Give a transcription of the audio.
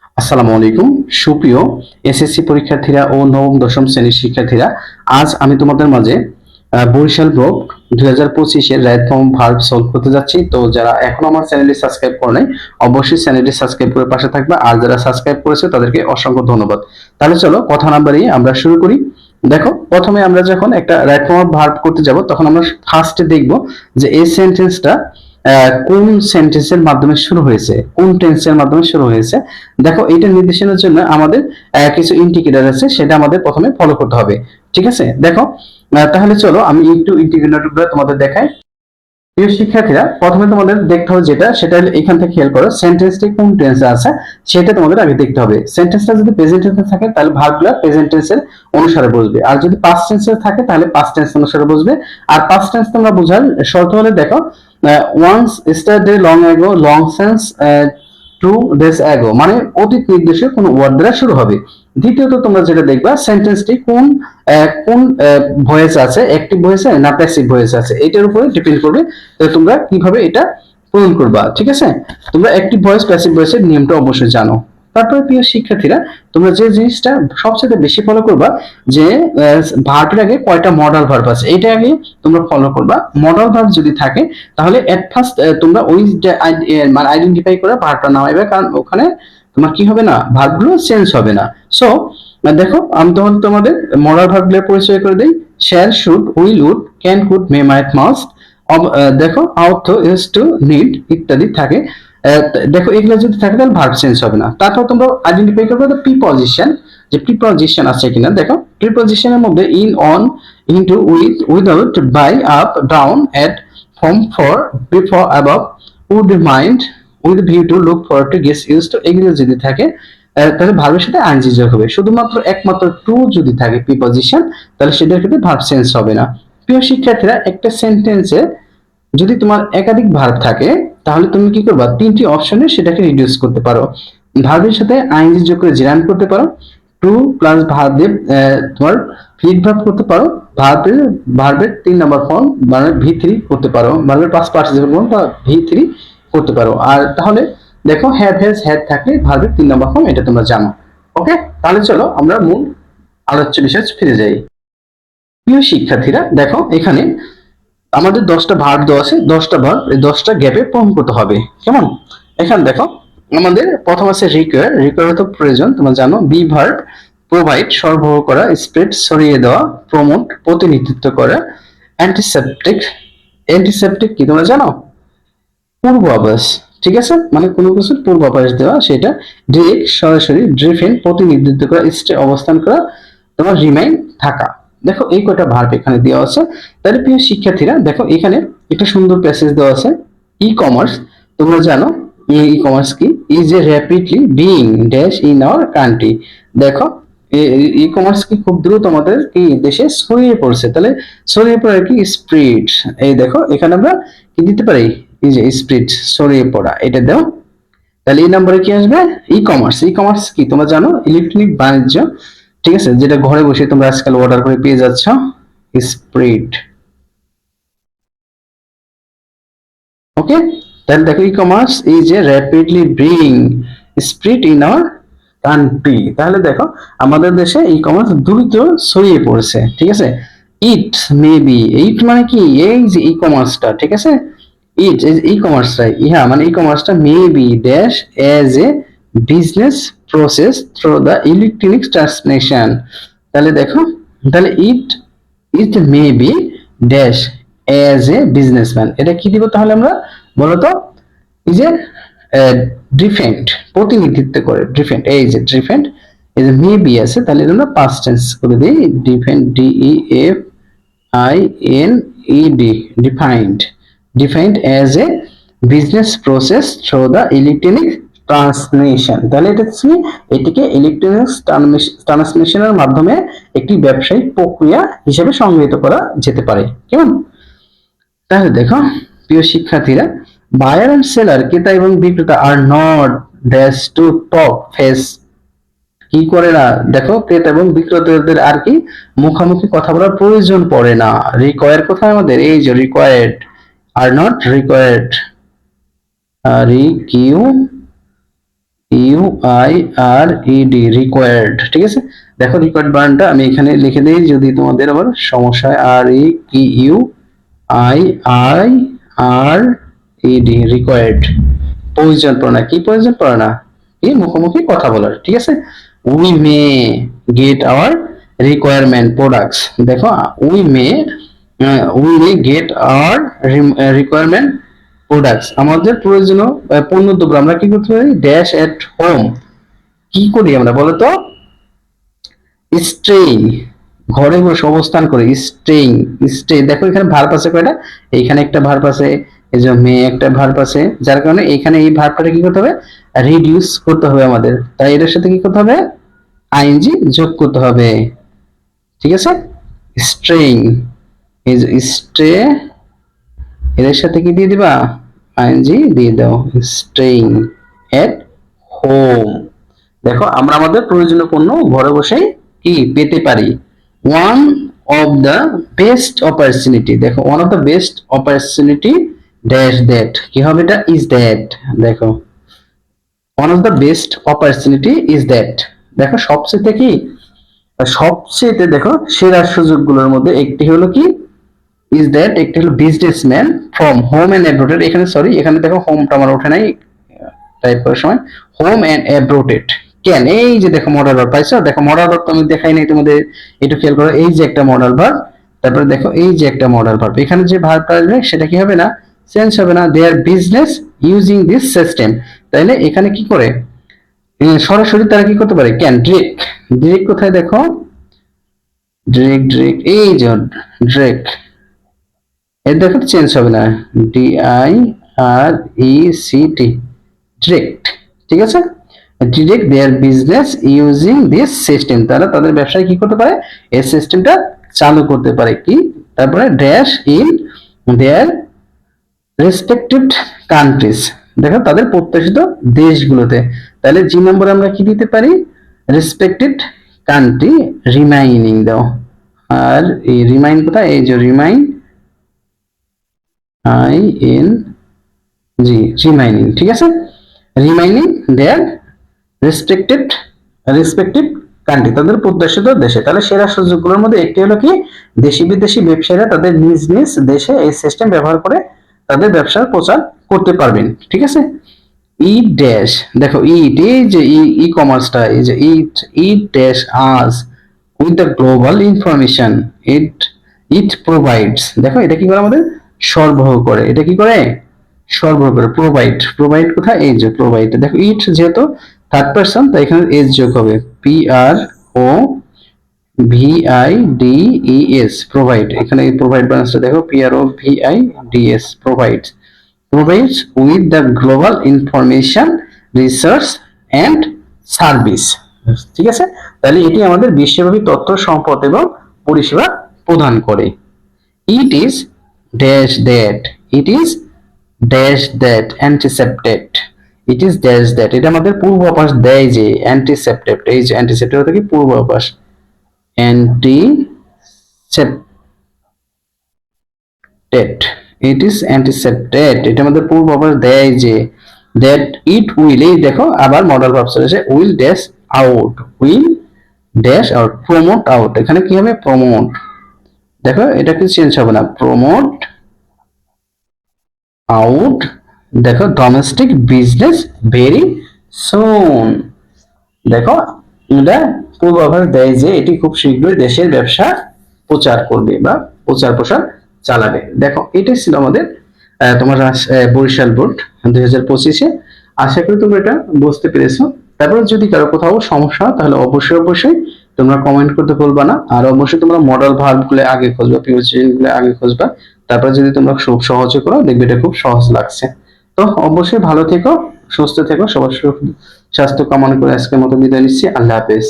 আসসালামু আলাইকুম সুপ্রিয় এসএসসি পরীক্ষার্থীরা ও নবম দশম শ্রেণীর শিক্ষার্থীরা, আজ আমি তোমাদের মাঝে বরিশাল বোর্ড 2025 এর রাইট ফর্ম ভার্ব সলভ করতে যাচ্ছি। তো যারা এখন আমার চ্যানেলটি সাবস্ক্রাইব করে নাই, অবশ্যই চ্যানেলটি সাবস্ক্রাইব করে পাশে থাকবে, আর যারা সাবস্ক্রাইব করেছে তাদেরকে অসংখ্য ধন্যবাদ। তাহলে চলো কথা না বাড়িয়ে আমরা শুরু করি। দেখো, প্রথমে আমরা যখন একটা রাইট ফর্ম ভার্ব করতে যাব তখন আমরা ফার্স্টে দেখব যে এই সেন্টেন্সটা কোন সেন্টেন্সের মাধ্যমে শুরু হয়েছে, কোন টেন্সের মাধ্যমে শুরু হয়েছে। দেখো, এটা নির্দেশনের জন্য আমাদের কিছু ইন্ডিকেটর আছে, সেটা আমাদের প্রথমে ফলো করতে হবে। ঠিক আছে, দেখো, তাহলে চলো আমি একটু ইন্টিগ্রেটরগুলো তোমাদের দেখাই। প্রিয় শিক্ষার্থীরা, প্রথমে তোমাদের দেখতে হবে সেটা হলো এখান থেকে খেয়াল করো, সেন্টেন্সটি কোন টেন্সে আছে সেটা তোমাদের আগে দেখতে হবে। সেন্টেন্সটা যদি প্রেজেন্ট টেন্সে থাকে তাহলে ভার্বগুলো প্রেজেন্ট টেন্সের অনুসারে বসবে, আর যদি পাস্ট টেন্সে থাকে তাহলে পাস্ট টেন্স অনুসারে বসবে। আর পাস্ট টেন্স তোমরা বোঝার শর্ত হলে দেখো, once yesterday long ago, long since two days ago, মানে অতীত নির্দেশক কোন ওয়ার্ড দ্বারা শুরু হবে। দ্বিতীয়ত তোমরা যেটা দেখবা, সেন্টেন্সটি কোন কোন ভয়েস আছে, অ্যাক্টিভ ভয়েসে না প্যাসিভ ভয়েস আছে, এটার উপরে ডিপেন্ড করবে তো তোমরা কিভাবে এটা পূরণ করবা। ঠিক আছে, তোমরা অ্যাক্টিভ ভয়েস প্যাসিভ ভয়েসের নিয়মটা অবশ্যই জানো। তারপরে প্রিয় শিক্ষার্থীরা, তোমরা যে জিনিসটা সবচেয়ে বেশি ফলো করবা যে ভার্বের আগে কয়টা মডাল ভার্ব আছে, এটা আগে তোমরা ফলো করবা। মডাল ভার্ব যদি থাকে তাহলে এট ফার্স্ট তোমরা ওই মানে আইডেন্টিফাই করে ভার্বটা নামাইবে, কারণ ওখানে তোমার কি হবে না, ভার্বগুলো চেঞ্জ হবে না। সো দেখো, আমি তখন তোমাদের মডাল ভার্বগুলোর পরিচয় করে দেই। Shall, should, will, would, can, could, may, might, must. দেখো, আউট, ইজ, টু, নিড ইত্যাদি থাকে। দেখো, এগুলো যদি থাকে তাহলে ভার্ব চেঞ্জ হবে না। তারপর তোমরা আইডেন্টিফাই করবে প্রিপজিশন, যে প্রিপজিশন আছে কিনা। দেখো, প্রিপজিশনের মধ্যে in, on, into, with, without, by, up, down, at, from, for, before, above, would, mind, with view to, look for to, gets use to, এগুলো যদি থাকে তাহলে ভার্বের সাথে আইএনজি যোগ হবে। শুধুমাত্র একমাত্র টু যদি থাকে প্রিপজিশন, তাহলে সেটার ক্ষেত্রে ভার্ব চেঞ্জ হবে না। প্রিয় শিক্ষার্থীরা, একটা সেন্টেন্সে যদি তোমার একাধিক ভার্ব থাকে তাহলে তুমি কি করবা, তিনটি অপশনে সেটাকে রিডিউস করতে পারো। ভার্বের সাথে আইএনজি যোগ করে জিরান করতে পারো, টু প্লাস ভার্ব দিয়ে তোমার ফ্লিট ভার্ব করতে পারো, ভার্বের 3 নম্বর ফর্ম মানে ভি3 করতে পারো, ভার্বের পাস্ট পার্টিসিপল ফর্ম বা ভি3 করতে পারো। আর তাহলে দেখো, হ্যাভ, হ্যাজ, হ্যাড থাকলে ভার্বের 3 নম্বর ফর্ম, এটা তোমরা জানো। ওকে, তাহলে চলো আমরা মূল আলোচ্য বিষয়ে ফিরে যাই। প্রিয় শিক্ষার্থীরা, দেখো এখানে আমাদের 10টা ভার্ব দেওয়া আছে, 10টা ভার্ব, এই 10টা গ্যাপে পূরণ করতে হবে। কেমন? এখানে দেখো, আমাদের প্রথম আছে রিকোয়ার, রিকোয়ার হতো প্রয়োজন, তোমরা জানো। বি ভার্ব, প্রোভাইড সরবরাহ করা, স্প্রেড ছড়িয়ে দেওয়া, প্রমোট প্রতিনিধিত্ব করা, অ্যান্টিসেপটিক, অ্যান্টিসেপটিক কি তোমরা জানো? পূর্বাভাস। ঠিক আছে, মানে কোনো কিছুর পূর্বাভাস দেওয়া, সেটা। ডিরেক্ট সরাসরি, ড্রিফেন প্রতিনিধিত্ব করা, স্টে অবস্থান করা, তোমার রিমাইন থাকা। দেখো, এই কয়টা ভার্ব এখানে দেওয়া আছে। তাহলে প্রিয় শিক্ষার্থীরা, দেখো এখানে একটা সুন্দর প্যাসেজ দেওয়া আছে। ই কমার্স, তোমরা জানো ই কমার্স কি? Is a rapidly being dash in our country. দেখো, ই কমার্স কি খুব দ্রুত আমাদের কি দেশে ছড়িয়ে পড়ছে। তাহলে ছড়িয়ে পড়ে কি স্প্রিড, এই দেখো এখানে আমরা কি দিতে পারি, এই যে স্প্রিড ছড়িয়ে পড়া, এটা দাও। তাহলে এই নম্বরে কি আসবে? E commerce. ই কমার্স কি তোমরা জানো? ইলেকট্রনিক বাণিজ্য। ঠিক আছে, যেটা ঘরে বসে তোমরা আজকাল অর্ডার করে পেয়ে যাচ্ছ। স্প্রিড। ওকে, তাহলে দেখো, e commerce is a rapidly bring spread in our country. তাহলে দেখো, আমাদের দেশে ই কমার্স দ্রুত ছড়িয়ে পড়ছে। ঠিক আছে, ইট মে বি, ইট মানে কি, এই যে ই কমার্সটা, ঠিক আছে, ইট ই কমার্সটা, ইহা মানে ই কমার্সটা may be dash as a business process through the electronic transmission. তাহলে দেখো, তাহলে it it may be dash as a businessman, এটা কি দিব তাহলে আমরা, বলতো? এই যে ডিফেন্ড প্রতিনিধিত্ব করে, ডিফেন্ড, এই যে ডিফেন্ড, এই যে মে বি আছে, তাহলে আমরা পাস্ট টেন্স করে দিই, defend, DEFINED, defined, defined as a business process through the electronic transmission. তাহলে এটিকে ইলেকট্রনিক ট্রান্সমিশনের মাধ্যমে একটি ব্যবসায়িক প্রক্রিয়া হিসেবে সংজ্ঞায়িত করা যেতে পারে। কেমন? তাহলে দেখো প্রিয় শিক্ষার্থীরা, বায়ার এন্ড সেলার, ক্রেতা এবং বিক্রেতা, are not dash to talk face, কি করে না, দেখো ক্রেতা এবং বিক্রেতাদের আর কি মুখোমুখি কথা বলার প্রয়োজন পড়ে না। রিকোয়ার কোথায় আমাদের, এই যে রিকোয়ার্ড, আর নট রিকোয়ার্ড, রিকিউ UIRED রিকোয়ার্ড, ঠিক আছে। দেখো রিকোয়ার্ড বানানটা আমি এখানে লিখে দিই যদি তোমাদের আবার সমস্যা হয়। REQUIRED রিকোয়ার্ড, প্রয়োজন পড়ে না। কি প্রয়োজন পড়ে না? কি মুখোমুখি কথা বলার, ঠিক আছে। We may get our requirement products. দেখো we may get our requirement products, আমাদের প্রয়োজনীয় পণ্যদ্রব্য আমরা কি করতে পারি? ড্যাশ এট হোম, কি করি আমরা বলো তো? স্টেইং, ঘরে বসে অবস্থান করে। স্টেইং, স্টে, দেখো এখানে ভার্ব আছে কয়টা? এইখানে একটা ভার্ব আছে, এই যে মে একটা ভার্ব আছে, যার কারণে এখানে এই ভার্বটা কি করতে হবে? রিডিউস করতে হবে আমাদের। তাই এটার সাথে কি করতে হবে? আইএনজি যোগ করতে হবে, ঠিক আছে। স্ট্রেইং, এই যে স্টে, এর সাথে কি দিয়ে দিবা? আইএনজি দিয়ে দাও। স্টেইং এট হোম, দেখো আমরা আমাদের প্রয়োজনীয় পণ্য ঘরে বসেই কি পেতে পারি। One of the best opportunity, দেখো one of the best opportunity dash that, কি হবে এটা? ইজ দ্যাট, দেখো one of the best opportunity is that, দেখো সবচেয়ে কি, সবচেয়ে দেখো সেরা সুযোগগুলোর মধ্যে একটি হলো কি? ইজ দ্যাট, একটি হলো businessman from home and abroad. এখানে সরি, এখানে দেখো হোমটা আমার ওঠে নাই টাইপ করার সময়। হোম এন্ড অ্যাব্রোড কেন, এই যে দেখো মডাল ভার্ব পাইছো। দেখো মডাল ভার্ব তো আমি দেখাই নাই তোমাদের, একটু খেয়াল করো। এই যে একটা মডাল ভার্ব, তারপরে দেখো এই যে একটা মডাল ভার্ব, এখানে যে ভার্বটা আসবে সেটা কি হবে না? চেঞ্জ হবে না। দেয়ার বিজনেস ইউজিং দিস সিস্টেম, তাইলে এখানে কি করে সরাসরি তারা কি করতে পারে? ক্যান, ডিরেক্ট, ডিরেক্ট কোথায় দেখো? ডিরেক্ট, ডিরেক্ট, এই যে ডিরেক্ট, এর দেখো চেঞ্জ হবে না। DIRECT, ডিরেক্ট, ঠিক আছে। Direct there business using this system, তারা তাদের ব্যবসায় কি করতে পারে? এই সিস্টেমটা চালু করতে পারে। কি তারপরে dash in their respective countries, দেখো তাদের প্রত্যাশিত দেশগুলোতে। তাহলে জি নম্বরে আমরা কি দিতে পারি? রেসপেক্টেড কান্ট্রি রিমাইনিং দাও। আর এই রিমাইন কোথায়? এই যে রিমাইন, ING, রিমাইনিং, ঠিক আছে। রিমাইনিং দেয়ার রেসপেক্টেড রেসপেক্টিভ কান্ট্রি, তাদের প্রত্যাশিত দেশে। তাহলে সেরা সুযোগগুলোর মধ্যে একটি হলো কি? দেশি বিদেশি ব্যবসায়ীরা তাদের নিজ নিজ দেশে এই সিস্টেম ব্যবহার করে তাদের ব্যবসার প্রচার করতে পারবেন, ঠিক আছে। ইট ড্যাশ, দেখো ইট, এই যে ই কমার্সটা, এই যে it dash us with the global information it it provides, দেখো এটা কি করে? আমাদের সরবরাহ করে। এটা কি করে? সরবরাহ করে। প্রোভাইড, প্রোভাইড কোথায়? এই যে প্রোভাইড, দেখো ইট যেহেতু থার্ড পারসন তাই এখানে এস যোগ হবে। PROVIDES, প্রোভাইড, এখানে এই প্রোভাইড ব্রাঞ্চটা দেখো, PROVIDES, provides, provides with the global information research and service, ঠিক আছে। তাহলে এটি আমাদের বিশ্বব্যাপী তথ্য সম্পদ এবং পরিষেবা প্রদান করে। It is dash that, it is dash that antiseptic, it is dash that, এটা আমাদের পূর্বাভাস দেয় যে antiseptic, এই যে antiseptic অর্থ কি? পূর্বাভাস। antiseptic, it is antiseptic, এটা আমাদের পূর্বাভাস দেয় যে that it will, এই দেখো আবার মডাল ভার্ব চলেছে, will dash out, will dash out, promote out, এখানে কি হবে? প্রমোট, দেখো এটা কি চেঞ্জ হবে না? প্রমোট আউট, দেখো ডোমেস্টিক বিজনেস ভেরি সুন, দেখো এটা পূর্বাভাস দেয় যে এটি খুব শীঘ্রই দেশের ব্যবসা প্রচার করবে বা প্রচার প্রসার চালাবে। দেখো এটাই ছিল আমাদের তোমার বরিশাল বোর্ড 2025-এ। আশা করি তোমরা এটা বুঝতে পেরেছো। তারপর যদি কারো কোথাও সমস্যা হয় তাহলে অবশ্যই অবশ্যই তোমরা কমেন্ট করতে ভুলবা না। আর অবশ্যই তোমরা মডেল ভার্ব গুলো আগে খুঁজবা, প্রিপোজিশন গুলো আগে খুঁজবা। তারপর যদি তোমরা খুব সহজে করো দেখবে এটা খুব সহজ লাগছে। তো অবশ্যই ভালো থেকো, সুস্থ থেকো, সবার স্বাস্থ্য কামনা করে আজকের মতো বিদায় নিচ্ছি। আল্লাহ হাফেজ।